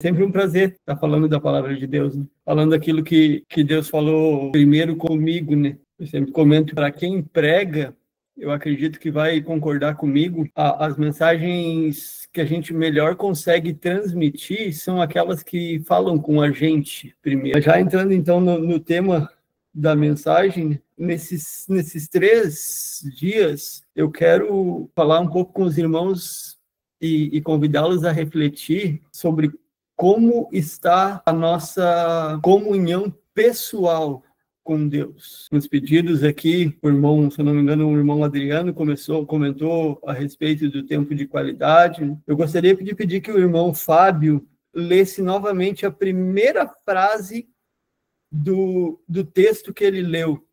Sempre um prazer estar falando da palavra de Deus, né? Falando aquilo que Deus falou primeiro comigo, né? Eu sempre comento, para quem prega, eu acredito que vai concordar comigo, as mensagens que a gente melhor consegue transmitir são aquelas que falam com a gente primeiro. Já entrando então no tema da mensagem, nesses 3 dias, eu quero falar um pouco com os irmãos e convidá-los a refletir sobre como está a nossa comunhão pessoal com Deus. Nos pedidos aqui, o irmão, se eu não me engano, o irmão Adriano comentou a respeito do tempo de qualidade. Eu gostaria de pedir que o irmão Fábio lesse novamente a primeira frase do texto que ele leu.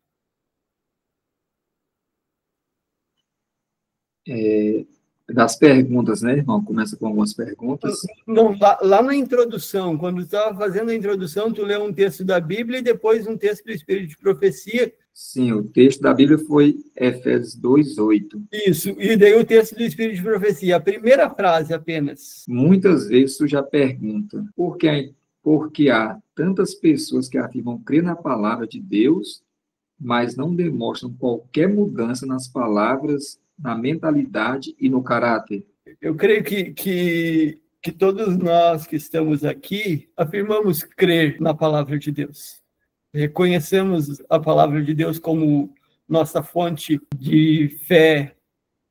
Das perguntas, né, irmão? Começa com algumas perguntas. Não, lá na introdução, quando tu estava fazendo a introdução, tu leu um texto da Bíblia e depois um texto do Espírito de Profecia. Sim, o texto da Bíblia foi Efésios 2:8. Isso, e daí o texto do Espírito de Profecia, a primeira frase apenas. Muitas vezes tu já pergunta, por que há tantas pessoas que afirmam crer na palavra de Deus, mas não demonstram qualquer mudança nas palavras, na mentalidade e no caráter? Eu creio que todos nós que estamos aqui afirmamos crer na palavra de Deus. Reconhecemos a palavra de Deus como nossa fonte de fé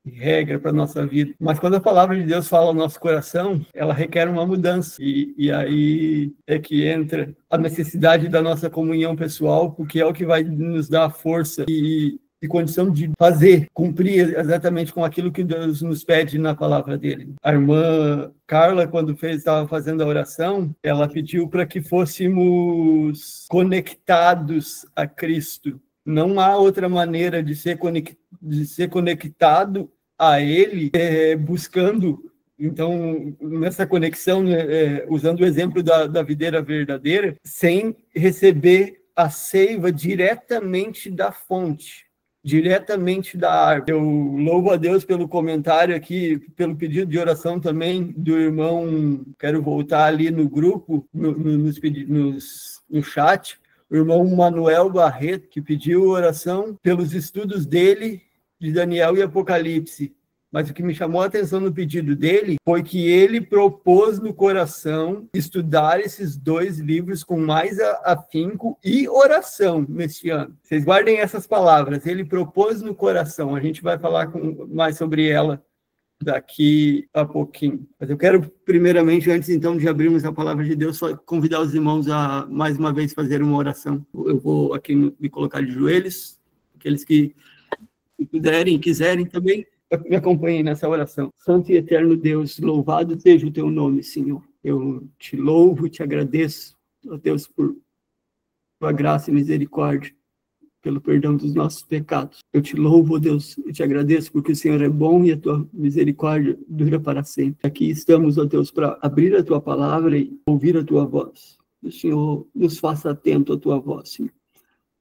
e regra para a nossa vida. Mas quando a palavra de Deus fala ao nosso coração, ela requer uma mudança. E aí é que entra a necessidade da nossa comunhão pessoal, porque é o que vai nos dar força e condição de fazer, cumprir exatamente com aquilo que Deus nos pede na palavra dele. A irmã Carla, quando estava fazendo a oração, ela pediu para que fôssemos conectados a Cristo. Não há outra maneira de ser conectado a Ele, buscando. Então, nessa conexão, usando o exemplo da videira verdadeira, sem receber a seiva diretamente da fonte, diretamente da árvore. Eu louvo a Deus pelo comentário aqui, pelo pedido de oração também do irmão, quero voltar ali no grupo, no chat, o irmão Manuel Barreto, que pediu oração pelos estudos dele de Daniel e Apocalipse. Mas o que me chamou a atenção no pedido dele foi que ele propôs no coração estudar esses 2 livros com mais afinco e oração neste ano. Vocês guardem essas palavras. Ele propôs no coração. A gente vai falar mais sobre ela daqui a pouquinho. Mas eu quero, primeiramente, antes então de abrirmos a palavra de Deus, convidar os irmãos a, mais uma vez, fazer uma oração. Eu vou aqui me colocar de joelhos. Aqueles que puderem e quiserem também, me acompanhem nessa oração. Santo e eterno Deus, louvado seja o teu nome, Senhor. Eu te louvo e te agradeço, ó Deus, por tua graça e misericórdia, pelo perdão dos nossos pecados. Eu te louvo, ó Deus, e te agradeço porque o Senhor é bom e a tua misericórdia dura para sempre. Aqui estamos, ó Deus, para abrir a tua palavra e ouvir a tua voz. O Senhor nos faça atento à tua voz, Senhor.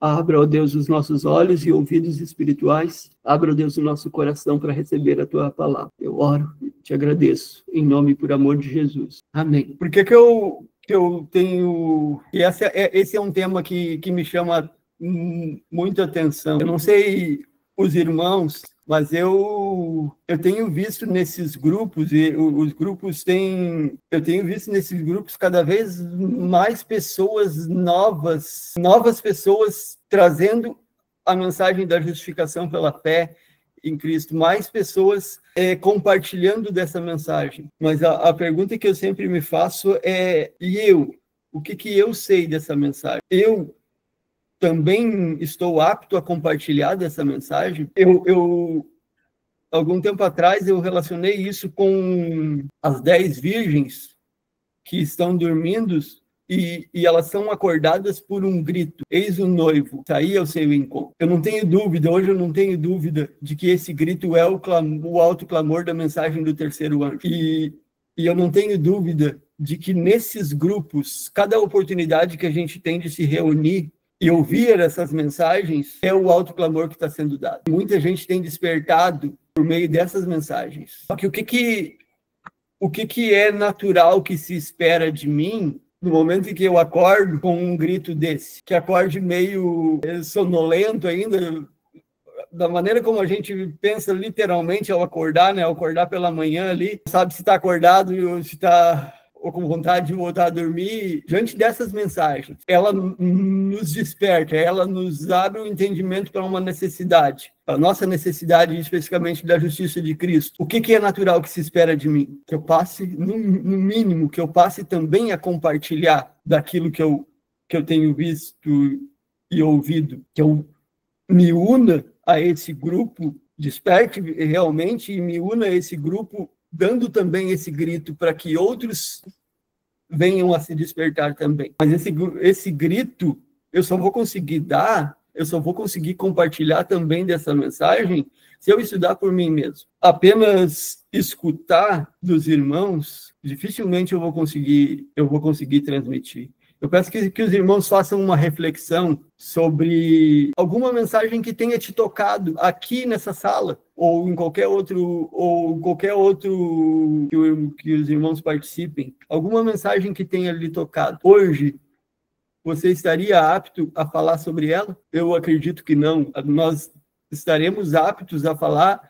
Abra, ó Deus, os nossos olhos e ouvidos espirituais. Abra, ó Deus, o nosso coração para receber a tua palavra. Eu oro e te agradeço, em nome e por amor de Jesus. Amém. Por que eu tenho... E esse é um tema que me chama muita atenção. Eu não sei os irmãos, mas eu tenho visto nesses grupos, e os grupos eu tenho visto nesses grupos cada vez mais pessoas novas pessoas trazendo a mensagem da justificação pela fé em Cristo, mais pessoas compartilhando dessa mensagem. Mas a pergunta que eu sempre me faço é, e eu? O que eu sei dessa mensagem? Eu também estou apto a compartilhar dessa mensagem? Algum tempo atrás, eu relacionei isso com as 10 virgens que estão dormindo e elas são acordadas por um grito. Eis o noivo, saí ao seu encontro. Eu não tenho dúvida, hoje eu não tenho dúvida de que esse grito é o alto clamor da mensagem do terceiro anjo. E eu não tenho dúvida de que nesses grupos, cada oportunidade que a gente tem de se reunir e ouvir essas mensagens é o alto clamor que está sendo dado. Muita gente tem despertado por meio dessas mensagens. Só que o que o que é natural que se espera de mim no momento em que eu acordo com um grito desse, que acorde meio sonolento ainda, da maneira como a gente pensa literalmente ao acordar, né? Ao acordar pela manhã ali, sabe se está acordado ou se está ou com vontade de voltar a dormir. Diante dessas mensagens, ela nos desperta, ela nos abre o entendimento para uma necessidade, a nossa necessidade especificamente da justiça de Cristo. O que é natural que se espera de mim? Que eu passe, no mínimo, que eu passe também a compartilhar daquilo que eu tenho visto e ouvido, que eu me una a esse grupo, desperte realmente e me una a esse grupo, dando também esse grito para que outros venham a se despertar também. Mas esse grito eu só vou conseguir dar, eu só vou conseguir compartilhar também dessa mensagem se eu estudar por mim mesmo. Apenas escutar dos irmãos, dificilmente eu vou conseguir transmitir. Eu peço que os irmãos façam uma reflexão sobre alguma mensagem que tenha te tocado aqui nessa sala, ou em qualquer outro que os irmãos participem. Alguma mensagem que tenha lhe tocado. Hoje, você estaria apto a falar sobre ela? Eu acredito que não. Nós estaremos aptos a falar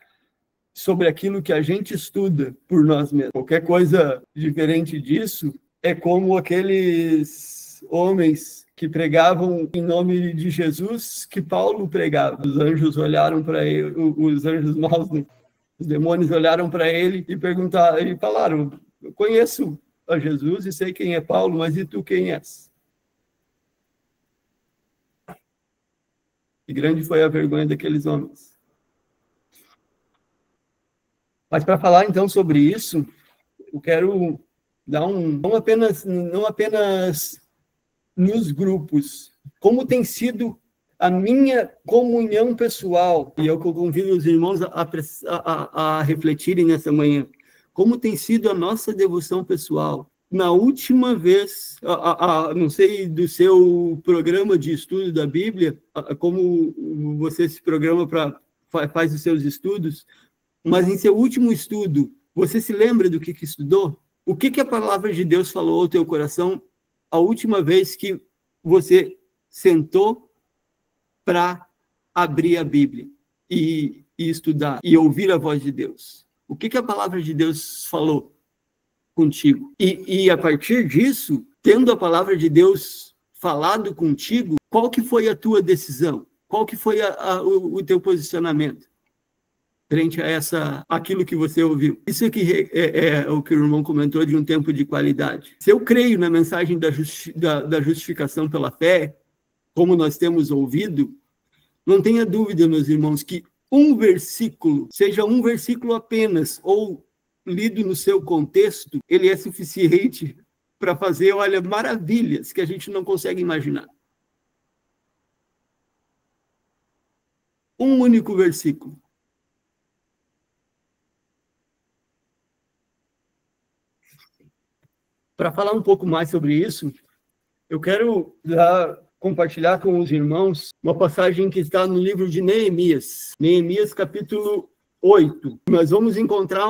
sobre aquilo que a gente estuda por nós mesmos. Qualquer coisa diferente disso é como aqueles homens que pregavam em nome de Jesus que Paulo pregava. Os anjos olharam para ele, os anjos maus, os demônios olharam para ele e perguntaram, e falaram: eu conheço a Jesus e sei quem é Paulo, mas e tu quem és? E grande foi a vergonha daqueles homens. Mas para falar então sobre isso, eu quero dar não apenas nos grupos, como tem sido a minha comunhão pessoal, e é o que eu convido os irmãos a refletirem nessa manhã, como tem sido a nossa devoção pessoal. Na última vez, não sei do seu programa de estudo da Bíblia, como você se programa faz os seus estudos, mas em seu último estudo, você se lembra do que estudou? O que a palavra de Deus falou ao teu coração a última vez que você sentou para abrir a Bíblia e estudar e ouvir a voz de Deus? O que a palavra de Deus falou contigo? E a partir disso, tendo a palavra de Deus falado contigo, qual que foi a tua decisão? Qual que foi o teu posicionamento frente a aquilo que você ouviu? Isso aqui é o que o irmão comentou de um tempo de qualidade. Se eu creio na mensagem da justificação pela fé, como nós temos ouvido, não tenha dúvida, meus irmãos, que um versículo, seja um versículo apenas, ou lido no seu contexto, ele é suficiente para fazer, olha, maravilhas que a gente não consegue imaginar. Um único versículo. Para falar um pouco mais sobre isso, eu quero compartilhar com os irmãos uma passagem que está no livro de Neemias. Neemias, capítulo 8. Nós vamos encontrar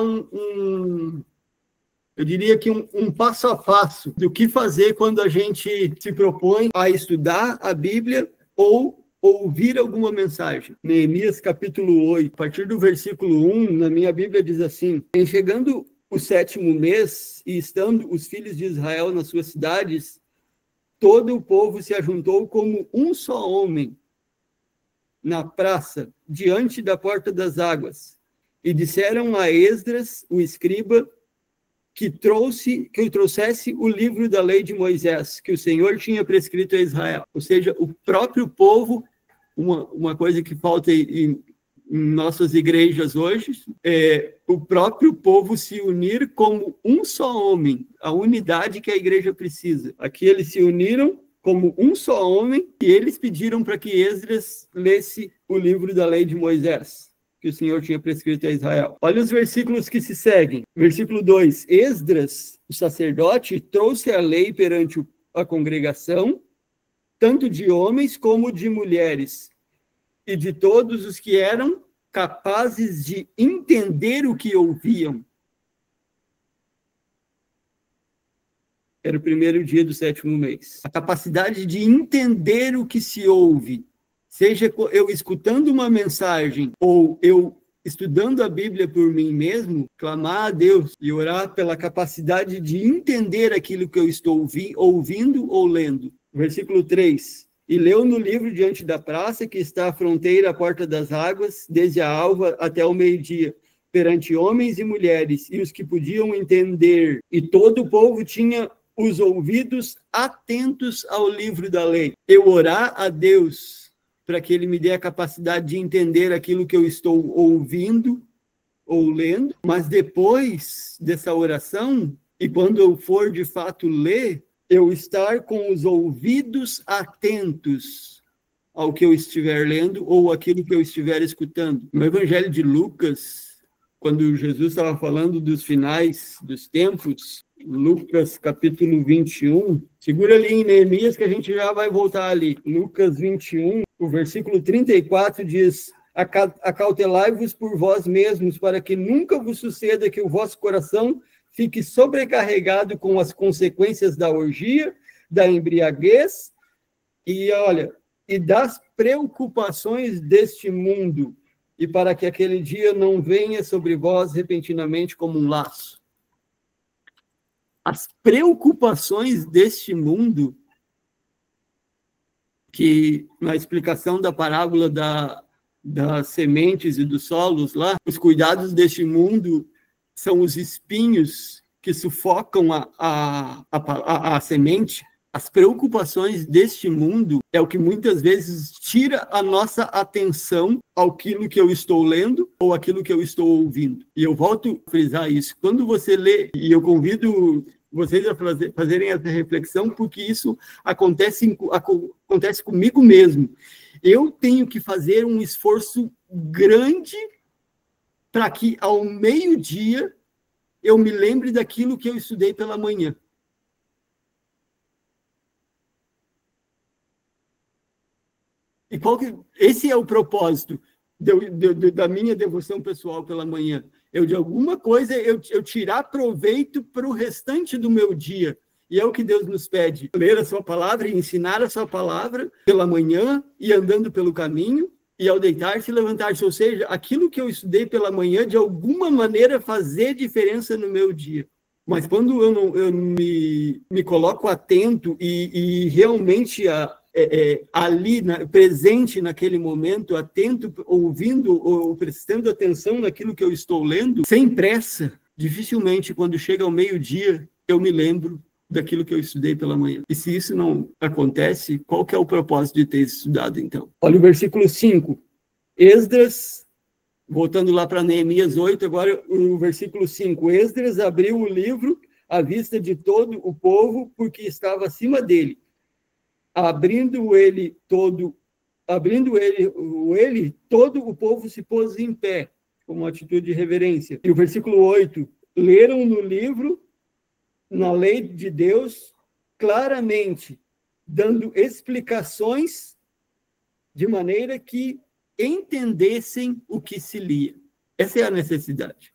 eu diria que um passo a passo do que fazer quando a gente se propõe a estudar a Bíblia ou ouvir alguma mensagem. Neemias, capítulo 8, a partir do versículo 1, na minha Bíblia diz assim: em chegando o 7º mês, e estando os filhos de Israel nas suas cidades, todo o povo se ajuntou como um só homem na praça, diante da porta das águas, e disseram a Esdras, o escriba, que trouxesse o livro da lei de Moisés, que o Senhor tinha prescrito a Israel. Ou seja, o próprio povo, uma coisa que falta em nossas igrejas hoje, o próprio povo se unir como um só homem, a unidade que a igreja precisa. Aqui eles se uniram como um só homem e eles pediram para que Esdras lesse o livro da lei de Moisés, que o Senhor tinha prescrito a Israel. Olha os versículos que se seguem. Versículo 2. Esdras, o sacerdote, trouxe a lei perante a congregação, tanto de homens como de mulheres, e de todos os que eram capazes de entender o que ouviam. Era o primeiro dia do 7º mês. A capacidade de entender o que se ouve, seja eu escutando uma mensagem ou eu estudando a Bíblia por mim mesmo, clamar a Deus e orar pela capacidade de entender aquilo que eu estou ouvindo ou lendo. Versículo 3. E leu no livro diante da praça, que está à fronteira, à porta das águas, desde a alva até o meio-dia, perante homens e mulheres, e os que podiam entender. E todo o povo tinha os ouvidos atentos ao livro da lei. Eu orar a Deus para que ele me dê a capacidade de entender aquilo que eu estou ouvindo ou lendo, mas depois dessa oração, e quando eu for de fato ler, eu estar com os ouvidos atentos ao que eu estiver lendo ou aquilo que eu estiver escutando. No Evangelho de Lucas, quando Jesus estava falando dos finais dos tempos, Lucas capítulo 21, segura ali em Neemias que a gente já vai voltar ali. Lucas 21, o versículo 34 diz: acautelai-vos por vós mesmos, para que nunca vos suceda que o vosso coração fique sobrecarregado com as consequências da orgia, da embriaguez e das preocupações deste mundo, e para que aquele dia não venha sobre vós repentinamente como um laço. As preocupações deste mundo, que na explicação da parábola das sementes e dos solos lá, os cuidados deste mundo são os espinhos que sufocam a semente. As preocupações deste mundo é o que muitas vezes tira a nossa atenção àquilo que eu estou lendo ou àquilo que eu estou ouvindo. E eu volto a frisar isso. Quando você lê, e eu convido vocês a fazerem essa reflexão, porque isso acontece comigo mesmo. Eu tenho que fazer um esforço grande para que ao meio-dia eu me lembre daquilo que eu estudei pela manhã. E esse é o propósito da minha devoção pessoal pela manhã. De alguma coisa, eu tirar proveito para o restante do meu dia. E é o que Deus nos pede: ler a sua palavra e ensinar a sua palavra pela manhã e andando pelo caminho, e ao deitar-se e levantar-se. Ou seja, aquilo que eu estudei pela manhã, de alguma maneira, fazer diferença no meu dia. Mas quando eu me coloco atento e realmente ali, presente naquele momento, atento, ouvindo ou prestando atenção naquilo que eu estou lendo, sem pressa, dificilmente, quando chega ao meio-dia, eu me lembro daquilo que eu estudei pela manhã. E se isso não acontece, qual que é o propósito de ter estudado, então? Olha o versículo 5. Esdras, voltando lá para Neemias 8, agora o versículo 5. Esdras abriu o livro à vista de todo o povo, porque estava acima dele. Abrindo ele, todo o povo se pôs em pé, como uma atitude de reverência. E o versículo 8, leram no livro, na lei de Deus, claramente, dando explicações de maneira que entendessem o que se lia. Essa é a necessidade.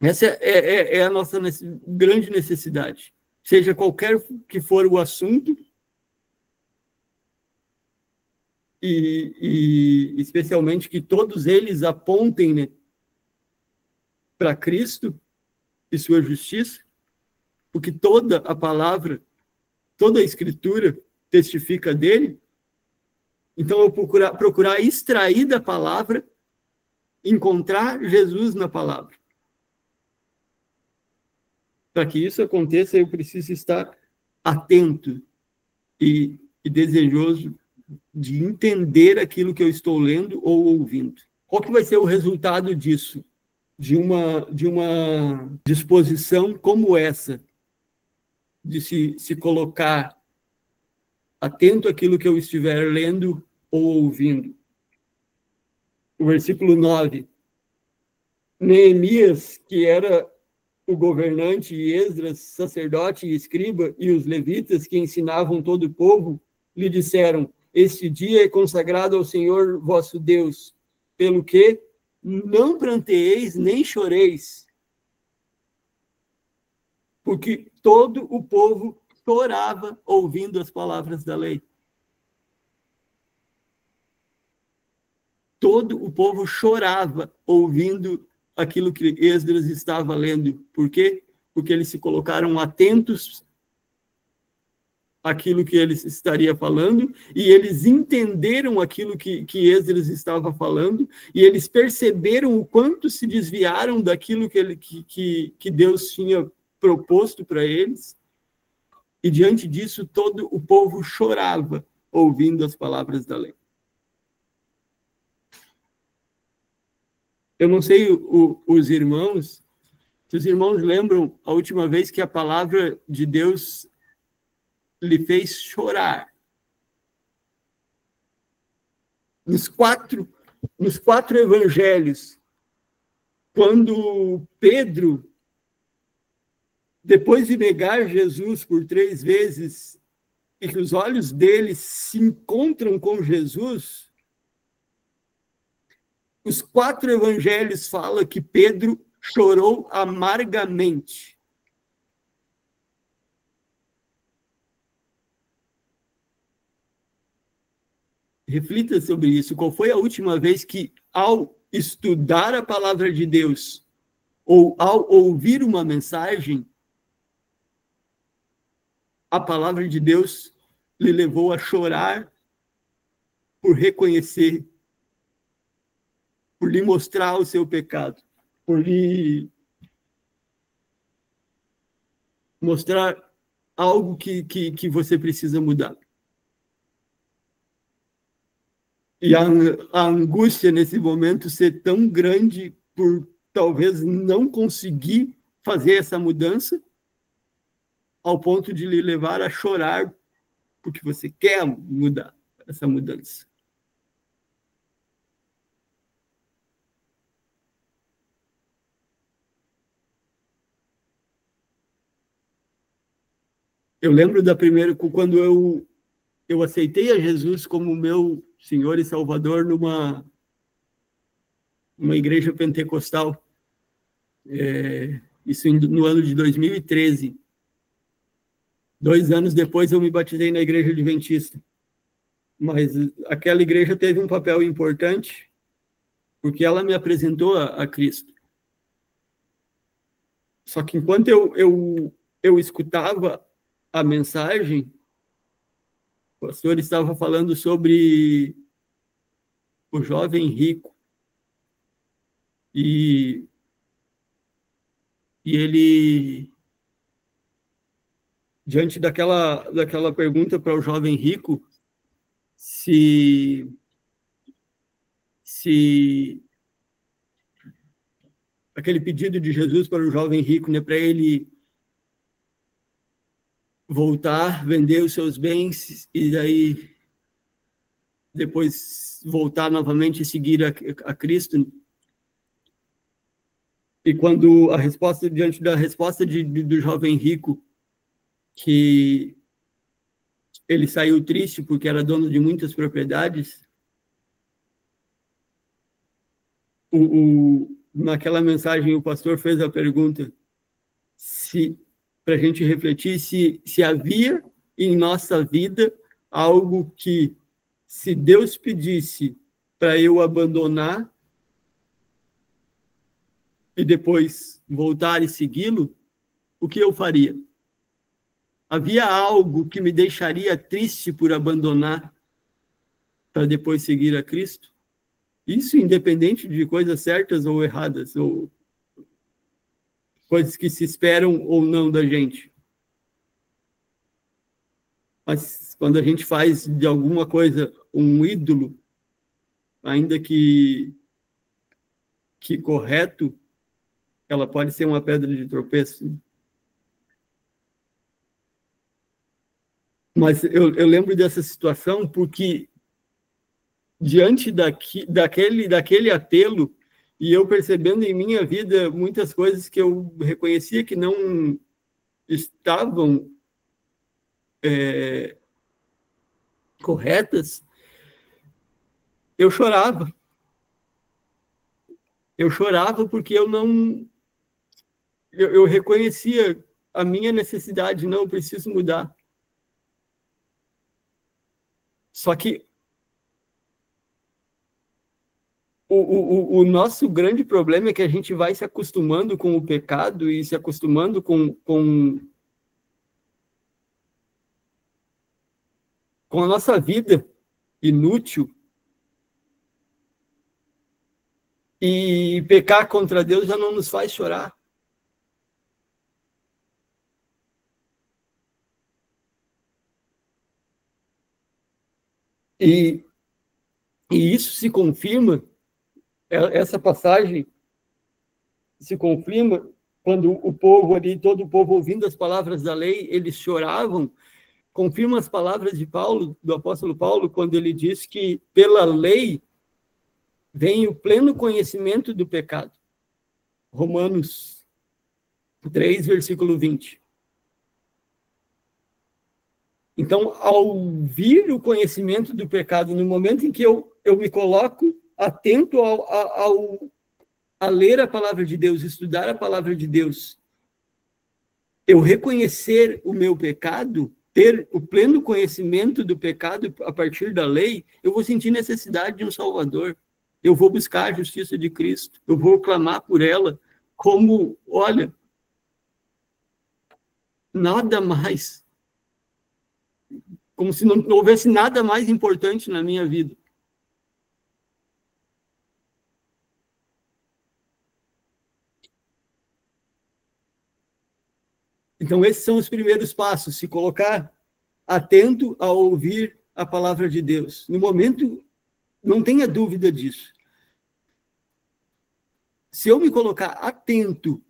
Essa é a nossa grande necessidade. Seja qualquer que for o assunto, e especialmente que todos eles apontem, né, para Cristo e sua justiça, porque toda a palavra, toda a Escritura testifica dele. Então, eu procurar extrair da palavra, encontrar Jesus na palavra. Para que isso aconteça, eu preciso estar atento e desejoso de entender aquilo que eu estou lendo ou ouvindo. Qual que vai ser o resultado disso? De uma disposição como essa, de se colocar atento àquilo que eu estiver lendo ou ouvindo. O versículo 9. Neemias, que era o governante, e Esdras, sacerdote e escriba, e os levitas que ensinavam todo o povo, lhe disseram: este dia é consagrado ao Senhor vosso Deus, pelo que não pranteeis nem choreis. porque todo o povo chorava ouvindo as palavras da lei. Todo o povo chorava ouvindo aquilo que Esdras estava lendo. Por quê? Porque eles se colocaram atentos àquilo que ele estaria falando, e eles entenderam aquilo que Esdras estava falando, e eles perceberam o quanto se desviaram daquilo que Deus tinha proposto para eles, e diante disso todo o povo chorava ouvindo as palavras da lei. Eu não sei os irmãos, se os irmãos lembram a última vez que a palavra de Deus lhe fez chorar. Nos quatro evangelhos, quando Pedro, depois de negar Jesus por 3 vezes, e que os olhos dele se encontram com Jesus, os 4 evangelhos falam que Pedro chorou amargamente. Reflita sobre isso. Qual foi a última vez que, ao estudar a palavra de Deus, ou ao ouvir uma mensagem, a palavra de Deus lhe levou a chorar por reconhecer, por lhe mostrar o seu pecado, por lhe mostrar algo que você precisa mudar. E a angústia nesse momento ser tão grande por talvez não conseguir fazer essa mudança, ao ponto de lhe levar a chorar porque você quer mudar essa mudança. Eu lembro da primeira, quando eu aceitei a Jesus como meu Senhor e Salvador numa igreja pentecostal. Isso no ano de 2013. 2 anos depois eu me batizei na igreja adventista. Mas aquela igreja teve um papel importante, porque ela me apresentou a Cristo. Só que enquanto eu escutava a mensagem, o pastor estava falando sobre o jovem rico. E ele, diante daquela pergunta para o jovem rico, se aquele pedido de Jesus para o jovem rico, né, para ele voltar, vender os seus bens e daí depois voltar novamente e seguir a Cristo. E quando diante da resposta do jovem rico, que ele saiu triste porque era dono de muitas propriedades, naquela mensagem o pastor fez a pergunta para a gente refletir se havia em nossa vida algo que, se Deus pedisse para eu abandonar e depois voltar e segui-lo, o que eu faria? Havia algo que me deixaria triste por abandonar para depois seguir a Cristo? Isso independente de coisas certas ou erradas, ou coisas que se esperam ou não da gente. Mas quando a gente faz de alguma coisa um ídolo, ainda que correto, ela pode ser uma pedra de tropeço. Mas eu lembro dessa situação porque, diante daquele apelo, e eu percebendo em minha vida muitas coisas que eu reconhecia que não estavam corretas, eu chorava. Eu chorava porque eu reconhecia a minha necessidade, não, eu preciso mudar. Só que o nosso grande problema é que a gente vai se acostumando com o pecado e se acostumando com a nossa vida inútil. E pecar contra Deus já não nos faz chorar. E isso se confirma, essa passagem se confirma quando o povo ali, todo o povo ouvindo as palavras da lei, eles choravam. Confirma as palavras de Paulo, do apóstolo Paulo, quando ele diz que pela lei vem o pleno conhecimento do pecado. Romanos 3, versículo 20. Então, ao vir o conhecimento do pecado, no momento em que eu me coloco atento a ler a palavra de Deus, estudar a palavra de Deus, eu reconhecer o meu pecado, ter o pleno conhecimento do pecado a partir da lei, eu vou sentir necessidade de um Salvador. Eu vou buscar a justiça de Cristo. Eu vou clamar por ela como, olha, nada mais. Como se não houvesse nada mais importante na minha vida. Então, esses são os primeiros passos, se colocar atento a ouvir a palavra de Deus. No momento, não tenha dúvida disso. Se eu me colocar atento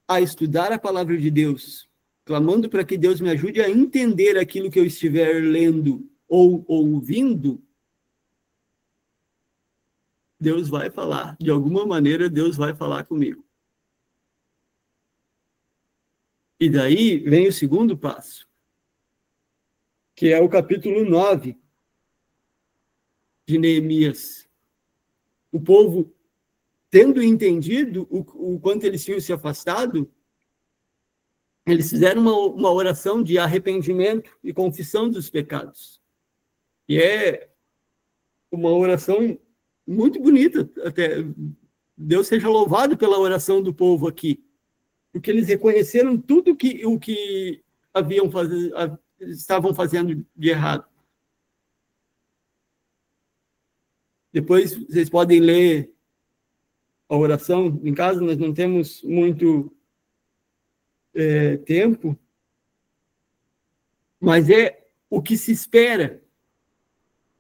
a estudar a palavra de Deus, clamando para que Deus me ajude a entender aquilo que eu estiver lendo ou ouvindo, Deus vai falar. De alguma maneira, Deus vai falar comigo. E daí vem o segundo passo, que é o capítulo 9 de Neemias. O povo, tendo entendido o quanto eles tinham se afastado, eles fizeram uma oração de arrependimento e confissão dos pecados. E é uma oração muito bonita, até. Deus seja louvado pela oração do povo aqui, porque eles reconheceram tudo o que estavam fazendo de errado. Depois vocês podem ler a oração em casa, nós não temos muito tempo, mas é o que se espera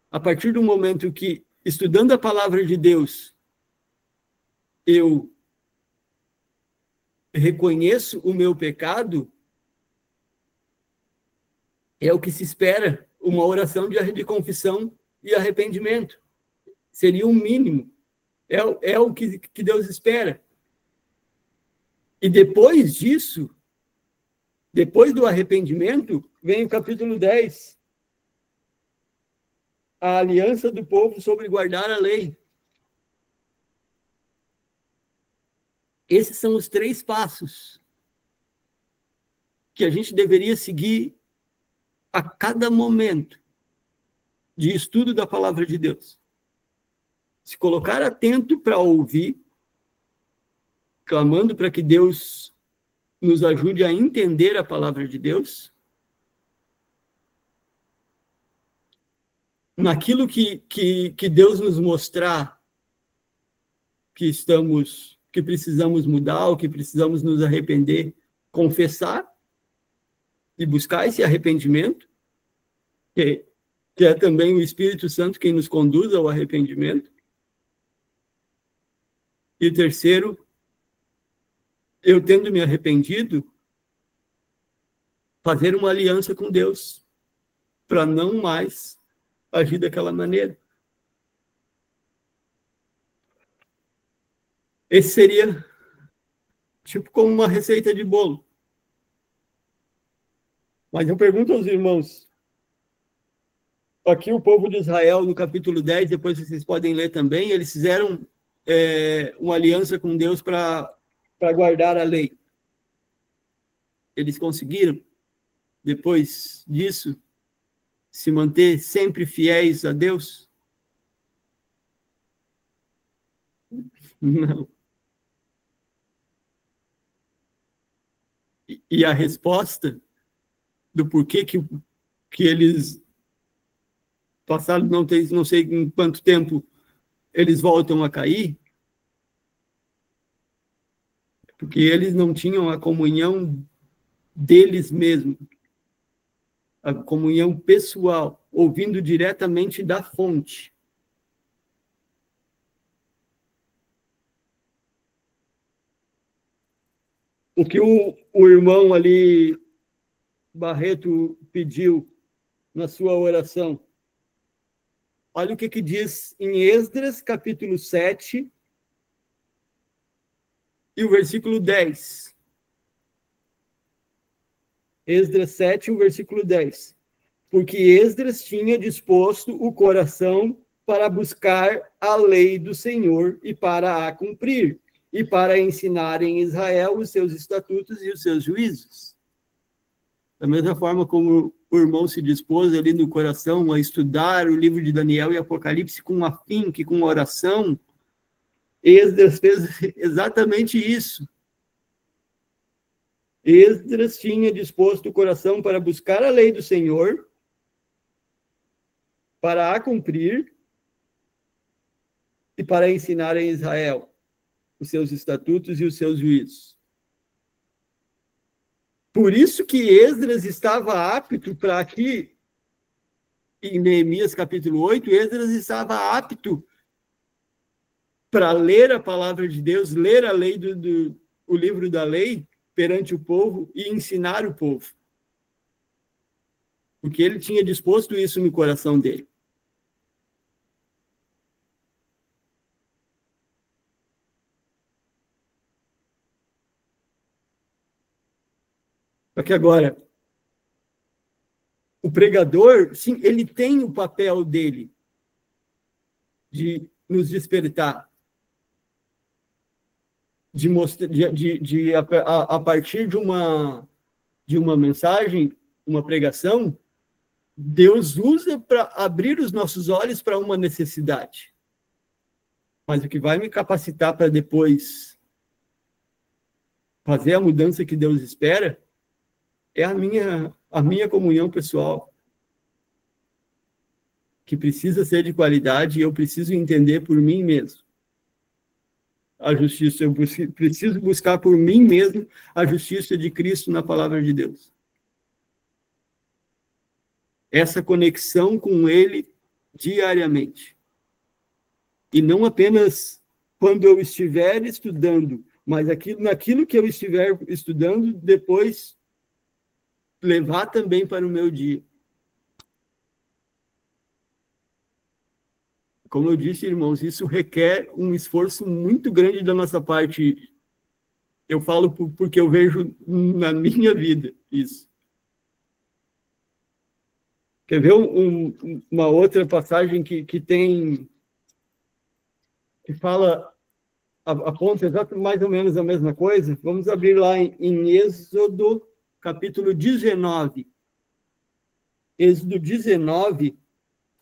a partir do momento que, estudando a palavra de Deus, eu reconheço o meu pecado, é o que se espera, uma oração de confissão e arrependimento. Seria o mínimo. É o que Deus espera. E depois disso, depois do arrependimento, vem o capítulo 10. A aliança do povo sobre guardar a lei. Esses são os 3 passos que a gente deveria seguir a cada momento de estudo da palavra de Deus. Se colocar atento para ouvir, clamando para que Deus nos ajude a entender a palavra de Deus, naquilo que Deus nos mostrar que precisamos mudar, ou que precisamos nos arrepender, confessar e buscar esse arrependimento, que é também o Espírito Santo quem nos conduz ao arrependimento. E terceiro, eu tendo me arrependido, fazer uma aliança com Deus, para não mais agir daquela maneira. Esse seria tipo como uma receita de bolo. Mas eu pergunto aos irmãos, aqui o povo de Israel, no capítulo 10, depois vocês podem ler também, eles fizeram uma aliança com Deus para guardar a lei. eles conseguiram, depois disso, se manter sempre fiéis a Deus? Não. E a resposta do porquê que eles passaram, não sei em quanto tempo, eles voltam a cair, porque eles não tinham a comunhão deles mesmos, a comunhão pessoal, ouvindo diretamente da fonte. O que o irmão ali, Barreto, pediu na sua oração. Olha o que diz em Esdras, capítulo 7, e o versículo 10. Esdras 7, o versículo 10. Porque Esdras tinha disposto o coração para buscar a lei do Senhor e para a cumprir, e para ensinar em Israel os seus estatutos e os seus juízos. Da mesma forma como o irmão se dispôs ali no coração a estudar o livro de Daniel e Apocalipse com afinco, com oração, Esdras fez exatamente isso. Esdras tinha disposto o coração para buscar a lei do Senhor, para a cumprir e para ensinar em Israel os seus estatutos e os seus juízos. Por isso que Esdras estava apto para aqui, em Neemias capítulo 8, Esdras estava apto para ler a palavra de Deus, ler a lei o livro da lei perante o povo e ensinar o povo. Porque ele tinha disposto isso no coração dele. Só que agora, o pregador, sim, ele tem o papel dele de nos despertar, de mostrar, a partir de uma mensagem, uma pregação, Deus usa para abrir os nossos olhos para uma necessidade. Mas o que vai me capacitar para depois fazer a mudança que Deus espera é a minha comunhão pessoal, que precisa ser de qualidade e eu preciso entender por mim mesmo a justiça. Eu preciso buscar por mim mesmo a justiça de Cristo na palavra de Deus. Essa conexão com Ele diariamente. E não apenas quando eu estiver estudando, mas naquilo que eu estiver estudando, depois levar também para o meu dia. Como eu disse, irmãos, isso requer um esforço muito grande da nossa parte. Eu falo porque eu vejo na minha vida isso. Quer ver uma outra passagem que fala, aponta exatamente mais ou menos a mesma coisa? Vamos abrir lá em Êxodo, capítulo 19. Êxodo 19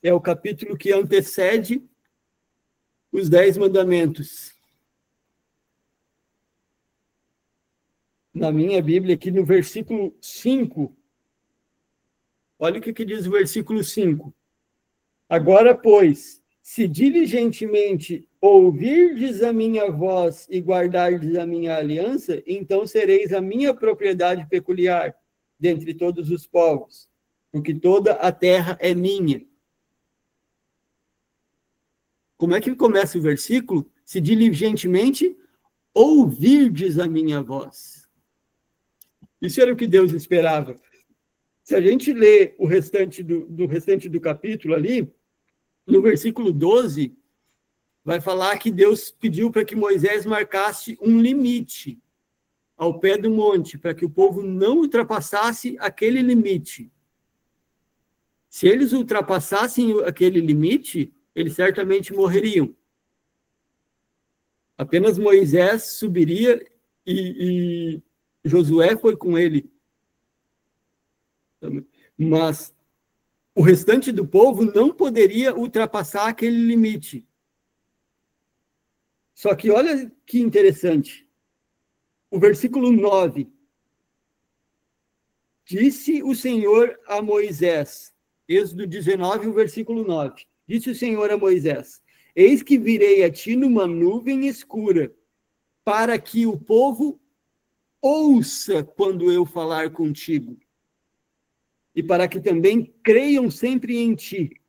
é o capítulo que antecede os 10 mandamentos. Na minha Bíblia, aqui no versículo 5, olha o que diz o versículo 5. Agora, pois, se diligentemente ouvirdes a minha voz e guardardes a minha aliança, então sereis a minha propriedade peculiar dentre todos os povos, porque toda a terra é minha. Como é que começa o versículo? Se diligentemente ouvirdes a minha voz. Isso era o que Deus esperava. Se a gente lê o restante do capítulo ali, no versículo 12, vai falar que Deus pediu para que Moisés marcasse um limite ao pé do monte, para que o povo não ultrapassasse aquele limite. Se eles ultrapassassem aquele limite, eles certamente morreriam. Apenas Moisés subiria e Josué foi com ele Mas o restante do povo não poderia ultrapassar aquele limite. Só que olha que interessante. O versículo 9. Disse o Senhor a Moisés, Êxodo 19, o versículo 9. Disse o Senhor a Moisés: eis que virei a ti numa nuvem escura, para que o povo ouça quando eu falar contigo, e para que também creiam sempre em ti,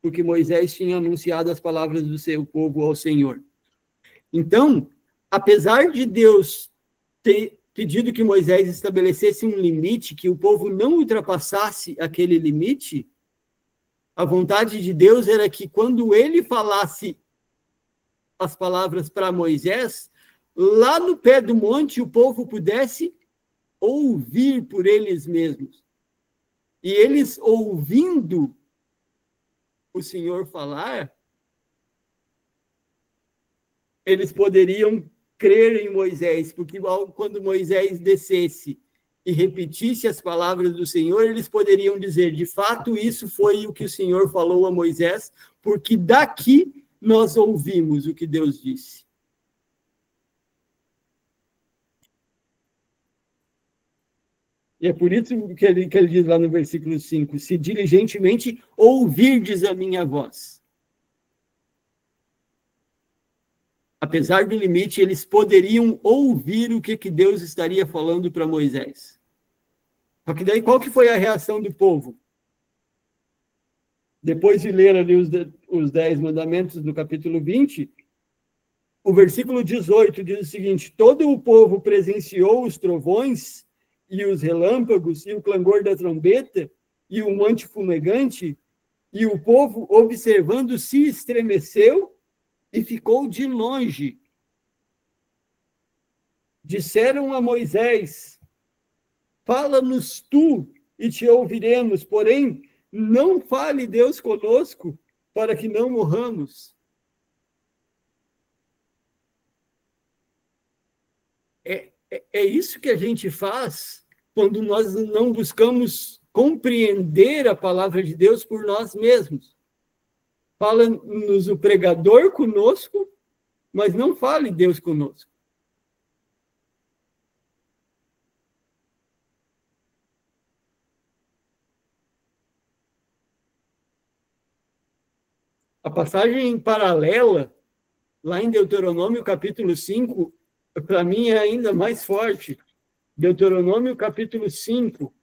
porque Moisés tinha anunciado as palavras do seu povo ao Senhor. Então, apesar de Deus ter pedido que Moisés estabelecesse um limite, que o povo não ultrapassasse aquele limite, a vontade de Deus era que quando ele falasse as palavras para Moisés, lá no pé do monte o povo pudesse ouvir por eles mesmos. E eles ouvindo o Senhor falar, eles poderiam crer em Moisés, porque quando Moisés descesse e repetisse as palavras do Senhor, eles poderiam dizer, de fato, isso foi o que o Senhor falou a Moisés, porque daqui nós ouvimos o que Deus disse. E é por isso que ele diz lá no versículo 5, se diligentemente ouvirdes a minha voz. Apesar do limite, eles poderiam ouvir o que Deus estaria falando para Moisés. Só que daí, qual que foi a reação do povo? Depois de ler ali os 10 mandamentos do capítulo 20, o versículo 18 diz o seguinte: todo o povo presenciou os trovões e os relâmpagos e o clangor da trombeta e o monte fumegante, e o povo, observando, se estremeceu e ficou de longe. Disseram a Moisés: fala-nos tu e te ouviremos, porém, não fale Deus conosco, para que não morramos. É isso que a gente faz quando nós não buscamos compreender a palavra de Deus por nós mesmos. Fala-nos o pregador conosco, mas não fale Deus conosco. A passagem paralela, lá em Deuteronômio, capítulo 5, para mim é ainda mais forte. Deuteronômio, capítulo 5.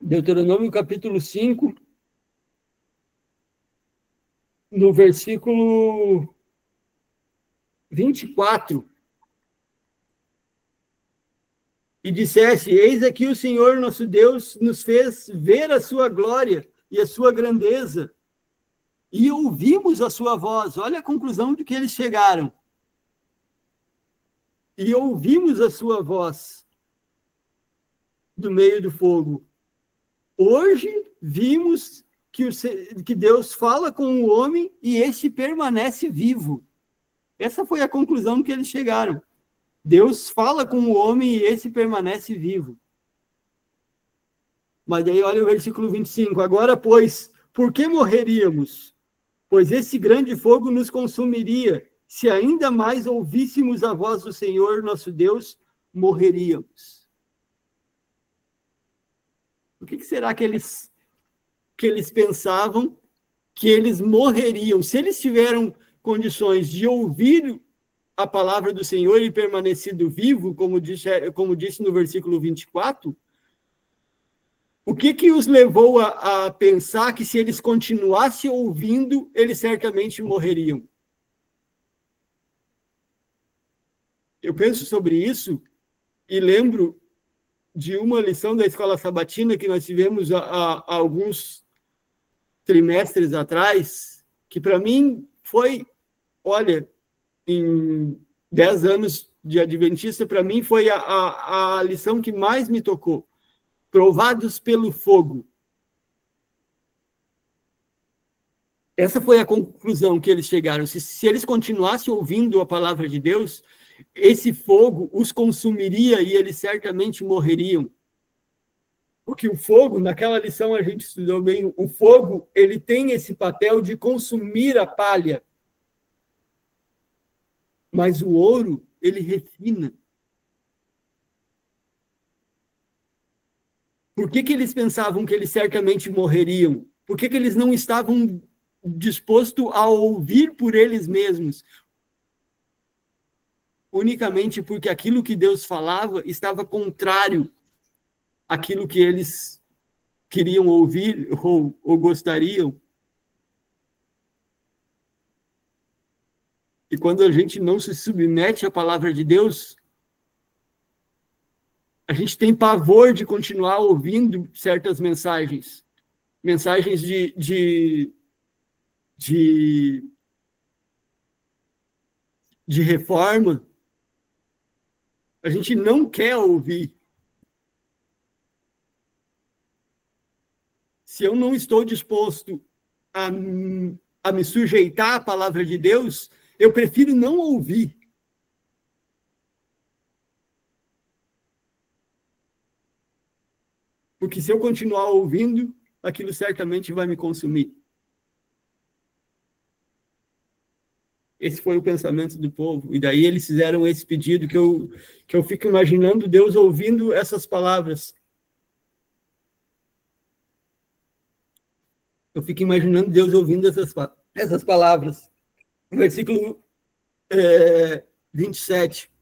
Deuteronômio, capítulo 5, no versículo 24. E dissesse: eis aqui o Senhor nosso Deus nos fez ver a sua glória e a sua grandeza, e ouvimos a sua voz. Olha a conclusão de que eles chegaram. E ouvimos a sua voz do meio do fogo. Hoje vimos que Deus fala com o homem e este permanece vivo. Essa foi a conclusão que eles chegaram. Deus fala com o homem e esse permanece vivo. Mas daí olha o versículo 25. Agora, pois, por que morreríamos? Pois esse grande fogo nos consumiria. Se ainda mais ouvíssemos a voz do Senhor, nosso Deus, morreríamos. O que será que eles pensavam que eles morreriam? Se eles tiveram condições de ouvir a palavra do Senhor e permanecido vivo, como disse no versículo 24, o que os levou a pensar que se eles continuassem ouvindo, eles certamente morreriam? Eu penso sobre isso e lembro de uma lição da escola sabatina que nós tivemos há alguns trimestres atrás, que para mim foi, olha, em 10 anos de adventista, para mim foi a lição que mais me tocou. Provados pelo fogo. Essa foi a conclusão que eles chegaram. Se eles continuassem ouvindo a palavra de Deus, esse fogo os consumiria e eles certamente morreriam. Porque o fogo, naquela lição a gente estudou bem, o fogo, ele tem esse papel de consumir a palha. Mas o ouro, ele refina. Por que eles pensavam que eles certamente morreriam? Por que eles não estavam dispostos a ouvir por eles mesmos? Unicamente porque aquilo que Deus falava estava contrário àquilo que eles queriam ouvir ou gostariam. E quando a gente não se submete à palavra de Deus, a gente tem pavor de continuar ouvindo certas mensagens. Mensagens de reforma. A gente não quer ouvir. Se eu não estou disposto a me sujeitar à palavra de Deus, eu prefiro não ouvir. Porque se eu continuar ouvindo, aquilo certamente vai me consumir. Esse foi o pensamento do povo. E daí eles fizeram esse pedido que eu fico imaginando Deus ouvindo essas palavras. Eu fico imaginando Deus ouvindo essas palavras. Versículo 27.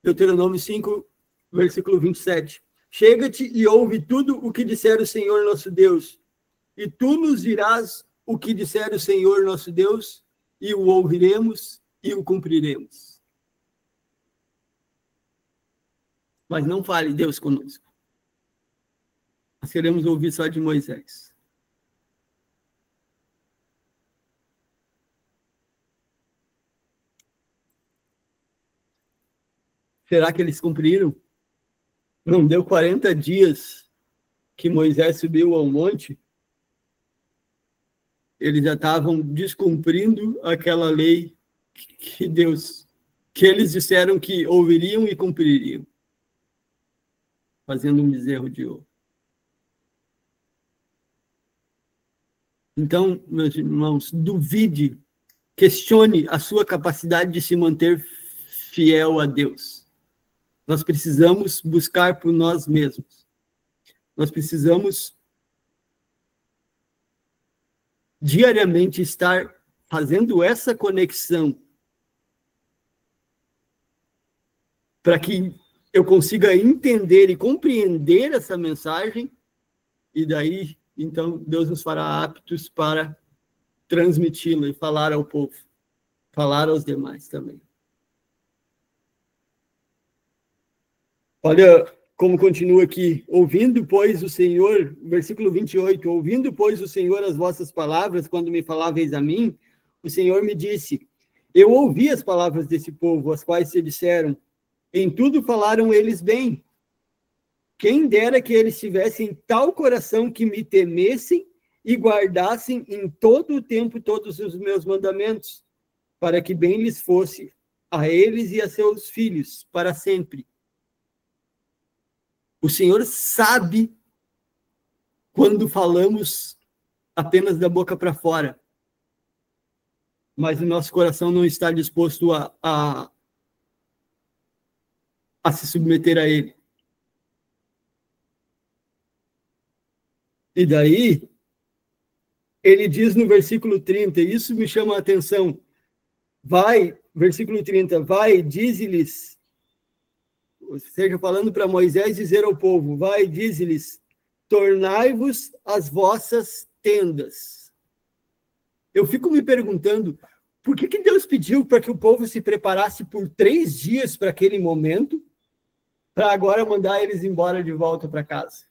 Deuteronômio 5, versículo 27. Chega-te e ouve tudo o que disser o Senhor nosso Deus, e tu nos dirás o que disser o Senhor nosso Deus, e o ouviremos e o cumpriremos. Mas não fale Deus conosco. Nós queremos ouvir só de Moisés. Será que eles cumpriram? Não deu 40 dias que Moisés subiu ao monte? Eles já estavam descumprindo aquela lei que eles disseram que ouviriam e cumpririam, fazendo um bezerro de ouro. Então, meus irmãos, duvide, questione a sua capacidade de se manter fiel a Deus. Nós precisamos buscar por nós mesmos. Nós precisamos diariamente estar fazendo essa conexão para que eu consiga entender e compreender essa mensagem, e daí, então, Deus nos fará aptos para transmiti-la e falar ao povo, falar aos demais também. Olha como continua aqui. Ouvindo, pois, o Senhor, versículo 28, ouvindo, pois, o Senhor as vossas palavras, quando me faláveis a mim, o Senhor me disse, eu ouvi as palavras desse povo, as quais se disseram, em tudo falaram eles bem. Quem dera que eles tivessem tal coração que me temessem e guardassem em todo o tempo todos os meus mandamentos, para que bem lhes fosse a eles e a seus filhos para sempre. O Senhor sabe quando falamos apenas da boca para fora, mas o nosso coração não está disposto a se submeter a Ele. E daí, ele diz no versículo 30, isso me chama a atenção, vai, versículo 30, vai, dize-lhes, ou seja, falando para Moisés dizer ao povo, vai, dize-lhes, tornai-vos as vossas tendas. Eu fico me perguntando, por que Deus pediu para que o povo se preparasse por 3 dias para aquele momento, para agora mandar eles embora de volta para casa?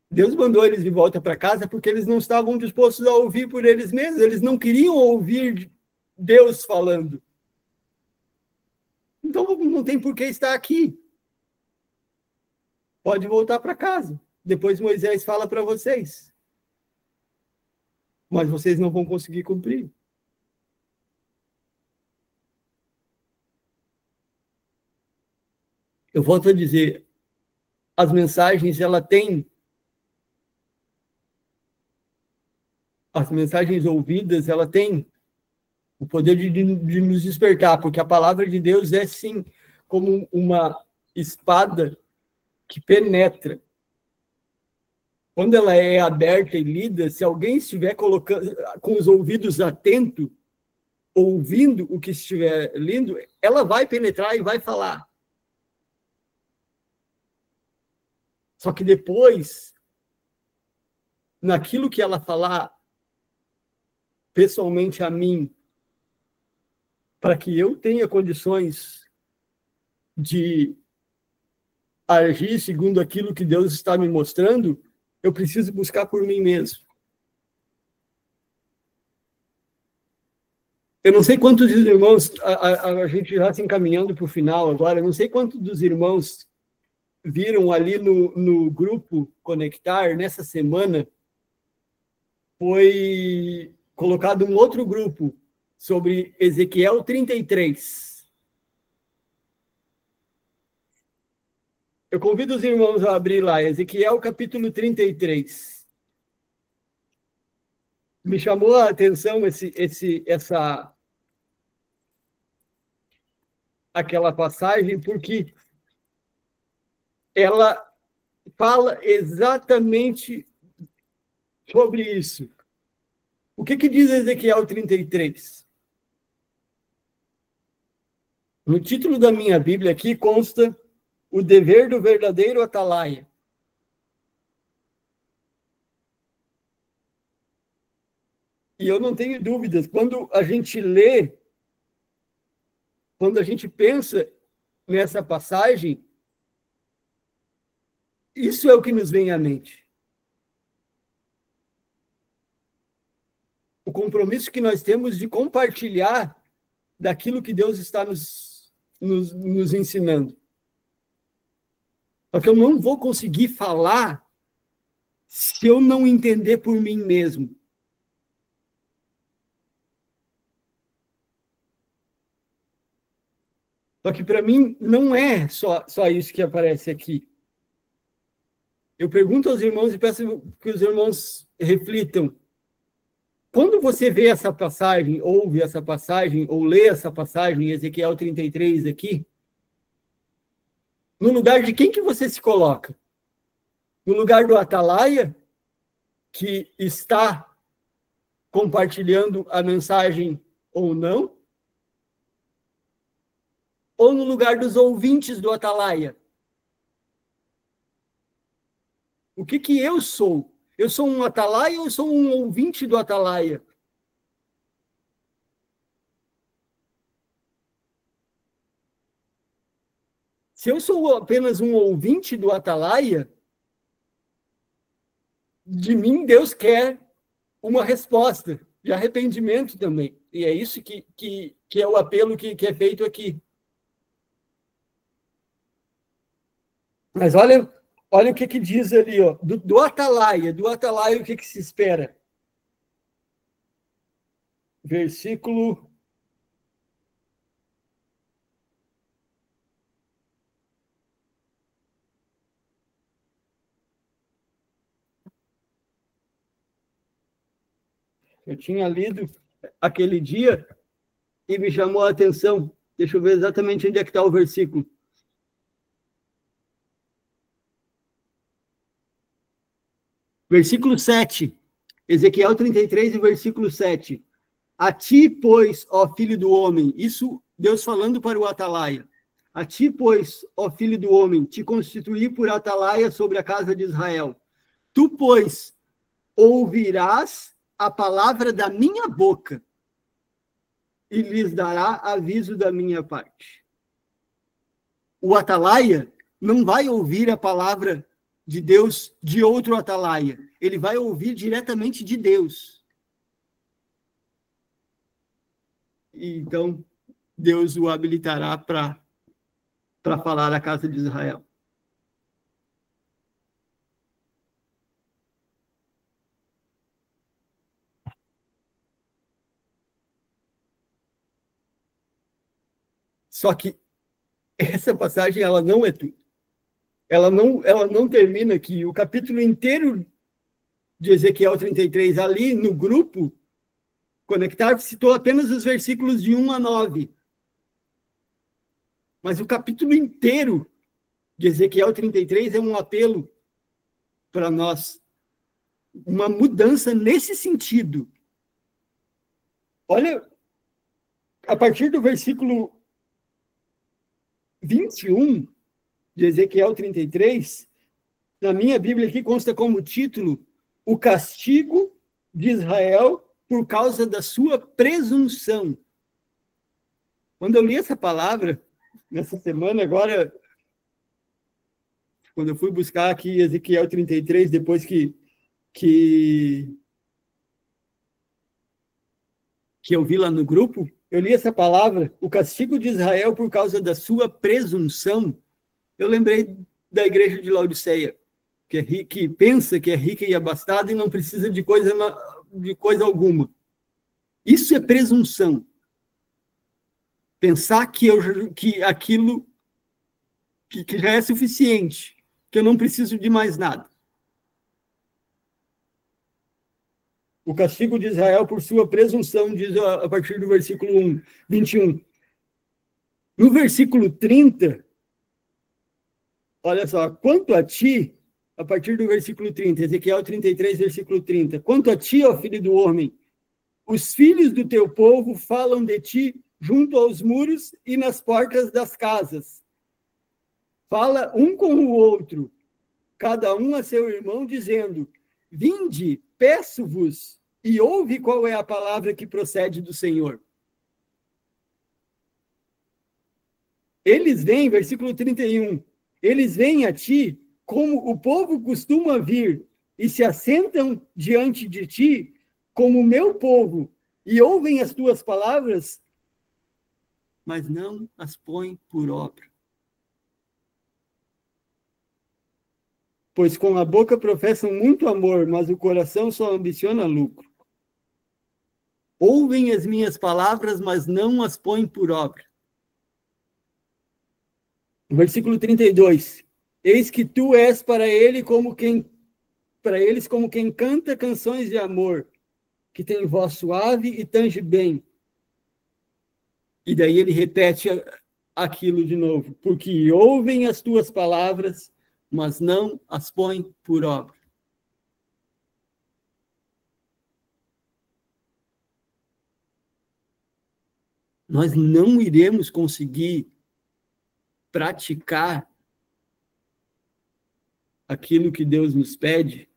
Deus mandou eles de volta para casa porque eles não estavam dispostos a ouvir por eles mesmos. Eles não queriam ouvir Deus falando. Então, não tem por que estar aqui. pode voltar para casa. Depois Moisés fala para vocês. Mas vocês não vão conseguir cumprir. Eu volto a dizer, as mensagens, as mensagens ouvidas, ela tem o poder de nos despertar, porque a palavra de Deus é, sim, como uma espada que penetra. Quando ela é aberta e lida, se alguém estiver colocando com os ouvidos atentos, ouvindo o que estiver lendo, ela vai penetrar e vai falar. Só que depois, naquilo que ela falar pessoalmente a mim, para que eu tenha condições de agir segundo aquilo que Deus está me mostrando, eu preciso buscar por mim mesmo. Eu não sei quantos dos irmãos, a gente já se encaminhando para o final agora, eu não sei quantos dos irmãos viram ali no grupo Conectar, nessa semana, foi colocado um outro grupo sobre Ezequiel 33. Eu convido os irmãos a abrir lá, Ezequiel capítulo 33. Me chamou a atenção aquela passagem, porque ela fala exatamente sobre isso. O que diz Ezequiel 33? No título da minha Bíblia aqui consta o dever do verdadeiro atalaia. E eu não tenho dúvidas, quando a gente lê, quando a gente pensa nessa passagem, isso é o que nos vem à mente. O compromisso que nós temos de compartilhar daquilo que Deus está nos ensinando. Só que eu não vou conseguir falar se eu não entender por mim mesmo. Só que para mim não é só isso que aparece aqui. Eu pergunto aos irmãos e peço que os irmãos reflitam. Quando você vê essa passagem, ouve essa passagem, ou lê essa passagem, Ezequiel 33 aqui, no lugar de quem que você se coloca? No lugar do atalaia, que está compartilhando a mensagem ou não? Ou no lugar dos ouvintes do atalaia? O que eu sou? Eu sou um atalaia ou eu sou um ouvinte do atalaia? Se eu sou apenas um ouvinte do atalaia, de mim Deus quer uma resposta de arrependimento também. E é isso que é o apelo que é feito aqui. Mas olha o que diz ali, ó, do atalaia, o que se espera? Versículo... Eu tinha lido aquele dia e me chamou a atenção. Deixa eu ver exatamente onde é que está o versículo. Versículo 7. Ezequiel 33, versículo 7. A ti, pois, ó filho do homem, isso Deus falando para o atalaia. A ti, pois, ó filho do homem, te constituí por atalaia sobre a casa de Israel. Tu, pois, ouvirás a palavra da minha boca e lhes dará aviso da minha parte. O atalaia não vai ouvir a palavra de Deus de outro atalaia. Ele vai ouvir diretamente de Deus. E então, Deus o habilitará para falar à casa de Israel. Só que essa passagem, ela não é tudo. Ela não termina aqui. O capítulo inteiro de Ezequiel 33, ali no grupo Conectar, citou apenas os versículos de 1 a 9. Mas o capítulo inteiro de Ezequiel 33 é um apelo para nós, uma mudança nesse sentido. Olha, a partir do versículo 21 de Ezequiel 33, na minha Bíblia aqui consta como título o castigo de Israel por causa da sua presunção. Quando eu li essa palavra, nessa semana, agora, quando eu fui buscar aqui Ezequiel 33, depois que eu vi lá no grupo, eu li essa palavra, o castigo de Israel por causa da sua presunção. Eu lembrei da igreja de Laodiceia, que pensa que é rica e abastada e não precisa de coisa alguma. Isso é presunção. Pensar que aquilo que já é suficiente, que eu não preciso de mais nada. O castigo de Israel por sua presunção, diz a partir do versículo 21. No versículo 30, olha só, quanto a ti, a partir do versículo 30, Ezequiel 33, versículo 30, quanto a ti, ó filho do homem, os filhos do teu povo falam de ti junto aos muros e nas portas das casas. Fala um com o outro, cada um a seu irmão, dizendo, vinde, peço-vos, e ouve qual é a palavra que procede do Senhor. Eles vêm, versículo 31, eles vêm a ti como o povo costuma vir e se assentam diante de ti como o meu povo e ouvem as tuas palavras, mas não as põem por obra. Pois com a boca professam muito amor, mas o coração só ambiciona lucro. Ouvem as minhas palavras, mas não as põem por obra. Versículo 32. Eis que tu és para eles como quem canta canções de amor, que tem voz suave e tange bem. E daí ele repete aquilo de novo. Porque ouvem as tuas palavras, mas não as põem por obra. Nós não iremos conseguir praticar aquilo que Deus nos pede,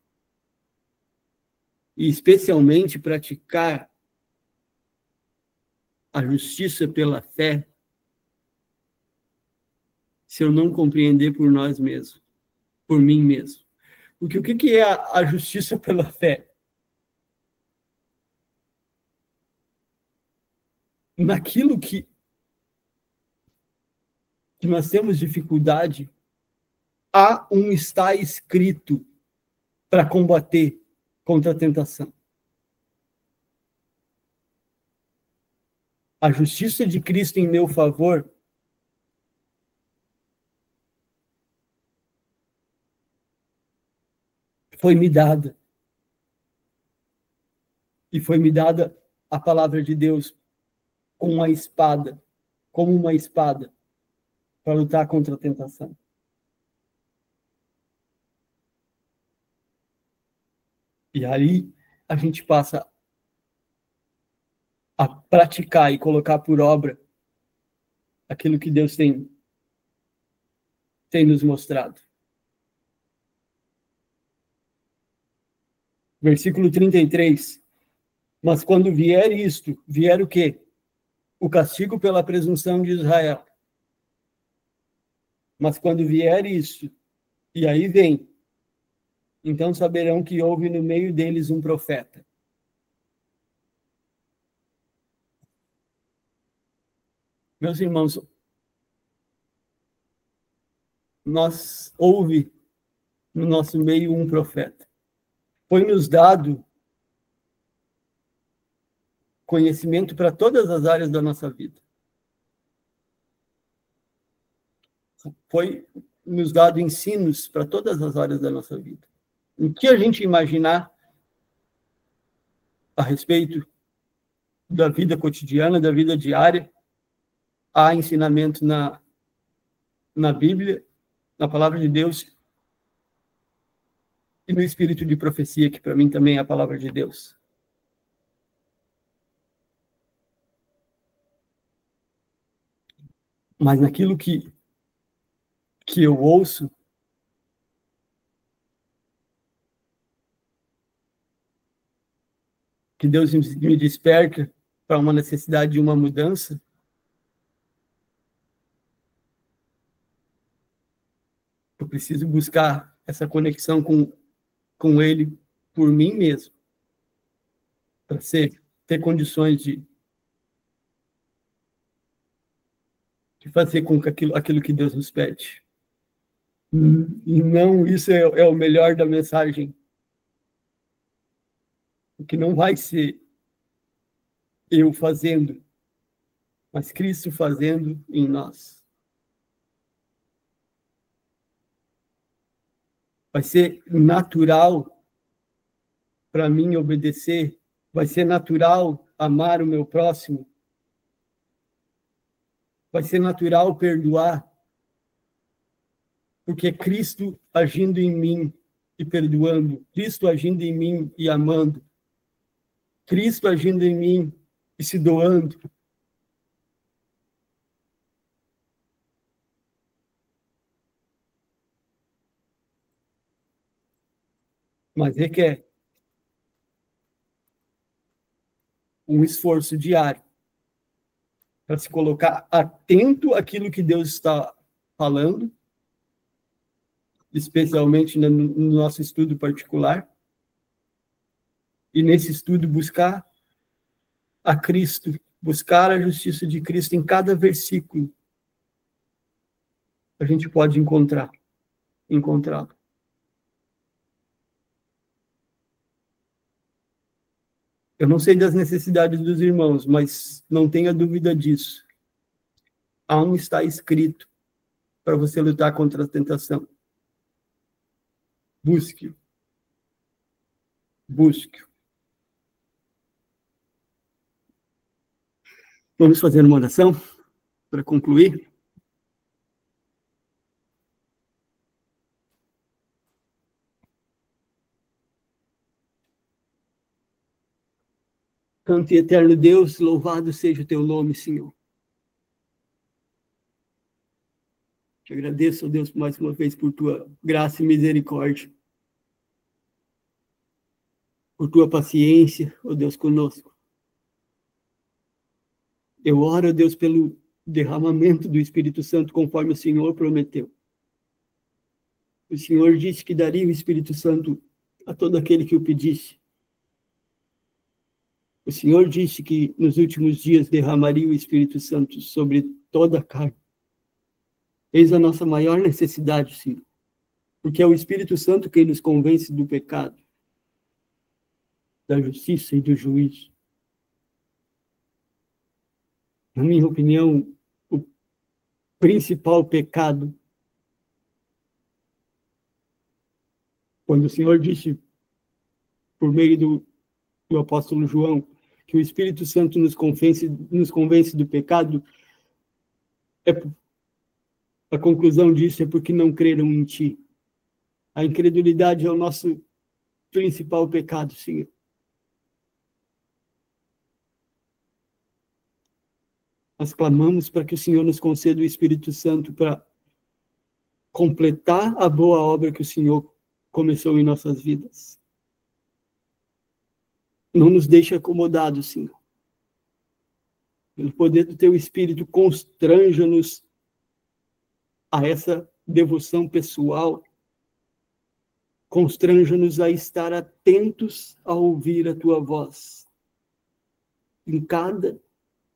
e especialmente praticar a justiça pela fé, se eu não compreender por nós mesmos, por mim mesmo. Porque o que é a justiça pela fé? Naquilo que nós temos dificuldade, há um está escrito para combater contra a tentação. A justiça de Cristo em meu favor foi-me dada. E foi-me dada a palavra de Deus com uma espada, como uma espada, para lutar contra a tentação. E aí a gente passa a praticar e colocar por obra aquilo que Deus tem nos mostrado. Versículo 33. Mas quando vier isto, vier o quê? O castigo pela presunção de Israel. Mas quando vier isso, e aí vem, então saberão que houve no meio deles um profeta. Meus irmãos, houve no nosso meio um profeta. Foi-nos dado conhecimento para todas as áreas da nossa vida. foi nos dado ensinos para todas as áreas da nossa vida. O que a gente imaginar a respeito da vida cotidiana, da vida diária, há ensinamento na Bíblia, na palavra de Deus, e no espírito de profecia, que para mim também é a palavra de Deus. Mas naquilo que eu ouço, que Deus me desperta para uma necessidade de uma mudança, eu preciso buscar essa conexão com Ele por mim mesmo, para ter condições de fazer com que aquilo que Deus nos pede. E não, isso é o melhor da mensagem. O que não vai ser eu fazendo, mas Cristo fazendo em nós. Vai ser natural para mim obedecer, vai ser natural amar o meu próximo, vai ser natural perdoar, porque Cristo agindo em mim e perdoando, Cristo agindo em mim e amando, Cristo agindo em mim e se doando. Mas requer um esforço diário para se colocar atento àquilo que Deus está falando, especialmente no nosso estudo particular, e nesse estudo buscar a Cristo, buscar a justiça de Cristo em cada versículo. A gente pode encontrá-lo. Eu não sei das necessidades dos irmãos, mas não tenha dúvida disso. Há um está escrito para você lutar contra a tentação. Busque-o. Busque-o. Vamos fazer uma oração para concluir? Santo e eterno Deus, louvado seja o teu nome, Senhor. Te agradeço, ó Deus, mais uma vez por tua graça e misericórdia, por tua paciência, ó Deus, conosco. Eu oro, ó Deus, pelo derramamento do Espírito Santo, conforme o Senhor prometeu. O Senhor disse que daria o Espírito Santo a todo aquele que o pedisse. O Senhor disse que nos últimos dias derramaria o Espírito Santo sobre toda a carne. Eis a nossa maior necessidade, Senhor, porque é o Espírito Santo quem nos convence do pecado, da justiça e do juízo. Na minha opinião, o principal pecado, quando o Senhor disse, por meio do apóstolo João, que o Espírito Santo nos convence do pecado, a conclusão disso é porque não creram em ti. A incredulidade é o nosso principal pecado, Senhor. Nós clamamos para que o Senhor nos conceda o Espírito Santo para completar a boa obra que o Senhor começou em nossas vidas. Não nos deixe acomodados, Senhor. Pelo poder do teu Espírito, constranja-nos a essa devoção pessoal. Constranja-nos a estar atentos a ouvir a tua voz. Em cada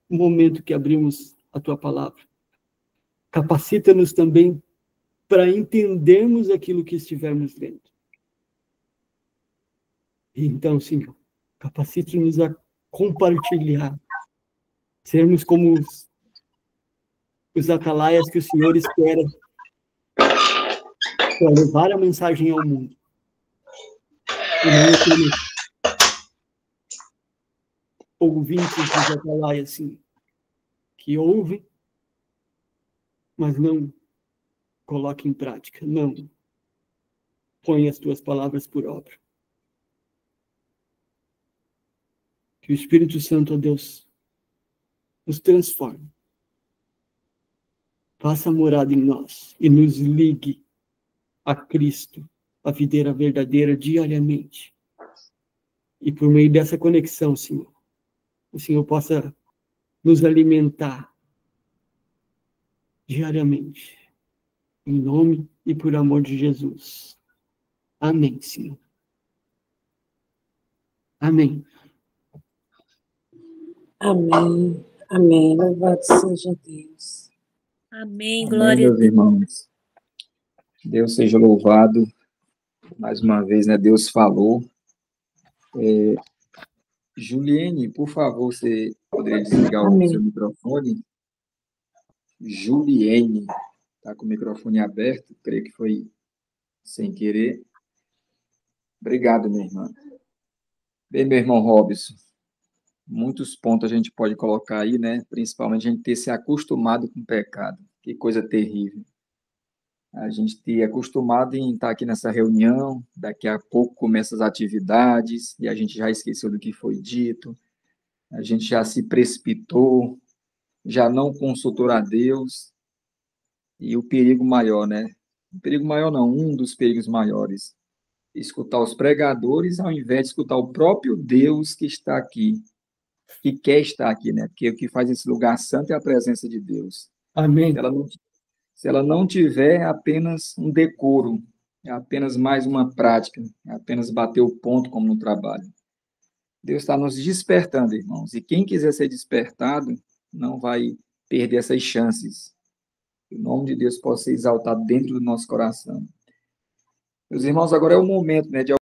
momento que abrimos a tua palavra. Capacita-nos também para entendermos aquilo que estivermos lendo. E então, Senhor, capacite-nos a compartilhar, sermos como os atalaias que o Senhor espera para levar a mensagem ao mundo. E não apenas ouvintes dos Atalaia, assim, que ouvem, mas não coloca em prática, não põe as tuas palavras por obra. Que o Espírito Santo, ó Deus, nos transforme, faça morada em nós e nos ligue a Cristo, a videira verdadeira, diariamente. E por meio dessa conexão, Senhor, o Senhor possa nos alimentar diariamente. Em nome e por amor de Jesus. Amém, Senhor. Amém. Amém. Amém. Louvado seja Deus. Amém. Amém, Glória a meus Deus. irmãos. Deus seja louvado. Mais uma vez, né? Deus falou. Juliene, por favor, você poderia desligar o seu microfone? Juliene, está com o microfone aberto, creio que foi sem querer. Obrigado, minha irmã. Bem, meu irmão Robson, muitos pontos a gente pode colocar aí, né? Principalmente a gente ter se acostumado com o pecado. Que coisa terrível. A gente ter acostumado em estar aqui nessa reunião, daqui a pouco começam as atividades, e a gente já esqueceu do que foi dito, a gente já se precipitou, já não consultou a Deus, e o perigo maior, né? O perigo maior não, um dos perigos maiores, escutar os pregadores ao invés de escutar o próprio Deus que está aqui, que quer estar aqui, né? Porque o que faz esse lugar santo é a presença de Deus. Amém. Se ela não tiver apenas um decoro, é apenas mais uma prática, é apenas bater o ponto como no trabalho. Deus está nos despertando, irmãos, e quem quiser ser despertado não vai perder essas chances. Que o nome de Deus possa ser exaltado dentro do nosso coração. Meus irmãos, agora é o momento, né, de